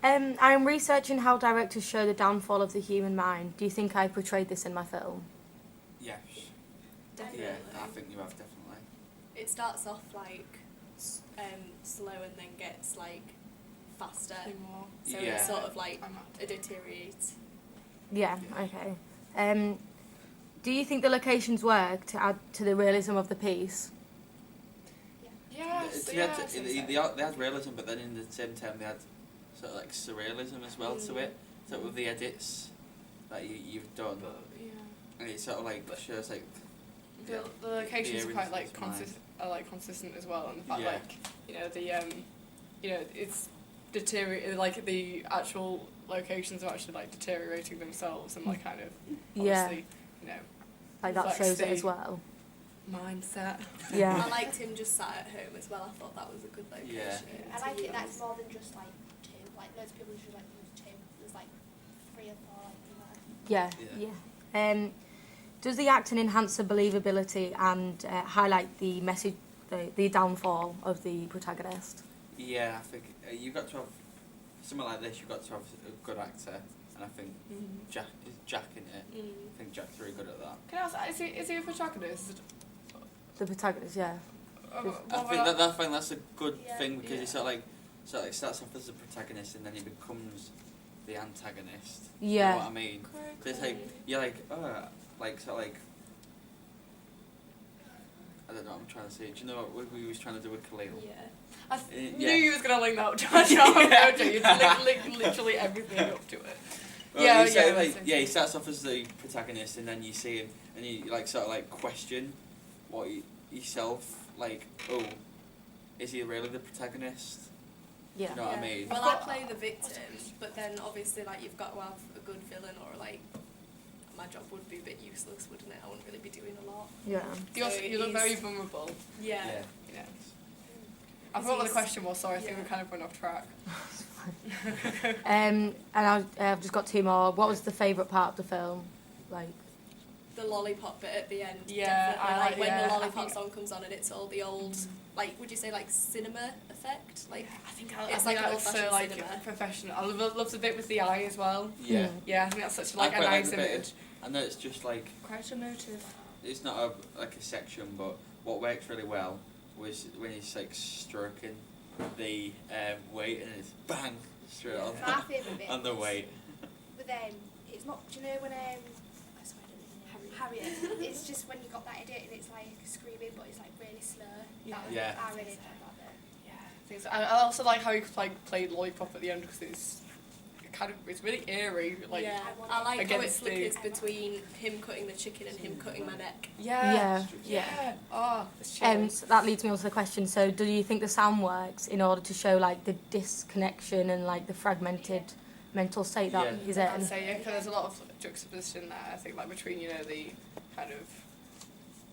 I'm researching how directors show the downfall of the human mind. Do you think I portrayed this in my film? Yes. Definitely. Yeah, I think you have definitely. It starts off like slow and then gets like faster. So Yeah. it's sort of like it deteriorates. Yeah, okay. Do you think the locations work to add to the realism of the piece? Yes, They yeah, had, I think they so. had realism, but then in the same time they had sort of like surrealism as well to it. So with the edits that you've done, But, yeah. and it sort of like shows like The locations are quite like earrings consistent as well, and the fact Yeah. like it's deteriorating. Like the actual locations are actually like deteriorating themselves, and like kind of Yeah. obviously Like that reflects shows it the as well. mindset. Yeah. I liked him just sat at home as well. I thought that was a good location. Yeah. I like it that's more than just like two. Like loads of people usually like use two. There's like 3 or 4 like in there. Yeah. Does the acting enhance the believability and highlight the message, the downfall of the protagonist? Yeah, I think you've got to have something like this. You've got to have a good actor, and I think Jack in it. I think Jack's very good at that. Can I ask, is he a protagonist? The protagonist, yeah. I think that's a good thing because he sort of like starts off as the protagonist and then he becomes the antagonist. Yeah. You know what I mean? So it's like you're like like sort of like I don't know what I'm trying to say. Do you know what we was trying to do with Khalil? Yeah. I knew yeah. you was gonna link that up to Jojo. You link literally everything up to it. Well, Yeah, he starts off as the protagonist and then you see him and you like sort of like question what yourself like, oh, is he really the protagonist? Yeah. Do you know what I mean? Well, I play the victim, but then obviously like you've got to have a good villain, or like my job would be a bit useless, wouldn't it? I wouldn't really be doing a lot. Yeah. You look very vulnerable. Yeah. Yeah. I forgot what the question was. Sorry, I think we kind of went off track. And I've just got 2 more. What was the favourite part of the film? Like. The lollipop bit at the end. Yeah, definitely. I like like- when yeah, the I lollipop think- song comes on and it's all the old, like, would you say like cinema effect? Like, I think it's like an that's so old-fashioned like cinema. professional. I love the bit with the eye as well. Yeah. Yeah, I think that's such I like a quite like nice the bit. image. I know it's just like Quite emotive. it's not like a section, but what works really well was when he's like stroking the weight and it's bang straight on My favourite bit on the was weight. with it's not. Do you know when I swear I don't know Harriet? It's just when you got that edit and it's like screaming, but it's like really slow. Yeah. Yeah. I really enjoyed that bit. Yeah, I think so. I also like how he played lollipop at the end because it's it's really eerie. Like yeah, I like how it against the- flickers between him cutting the chicken and him cutting my neck. Yeah. Yeah. Oh, it's chilling. So that leads me on to the question. So, do you think the sound works in order to show like the disconnection and like the fragmented mental state that he's in? I'd say because there's a lot of juxtaposition there. I think like between the kind of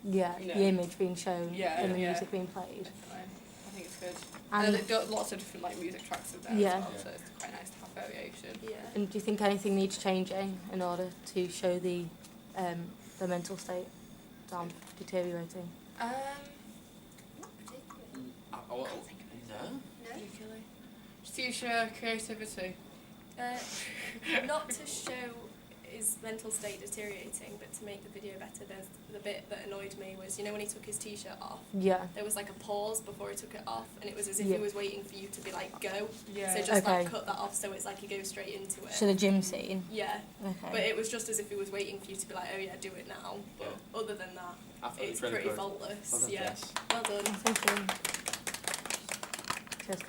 the image being shown and the music being played. Definitely. I think it's good. And And there's got lots of different like music tracks in there as well, so it's quite nice to have variation. Yeah. And do you think anything needs changing in order to show the mental state down deteriorating? Not particularly. No. No. Particularly. Just to use your creativity. Not to show his mental state deteriorating, but to make the video better. There's the bit that annoyed me was, you know, when he took his t-shirt off, Yeah. there was like a pause before he took it off, and it was as if Yeah. he was waiting for you to be like, go. Yeah. So just like Okay. cut that off so it's like he goes straight into it. So the gym scene. Yeah. Okay. But it was just as if he was waiting for you to be like, oh yeah, do it now. But other than that, I thought it it's was really pretty good. faultless. Well done, Yeah. Jess. Well done. Thank you.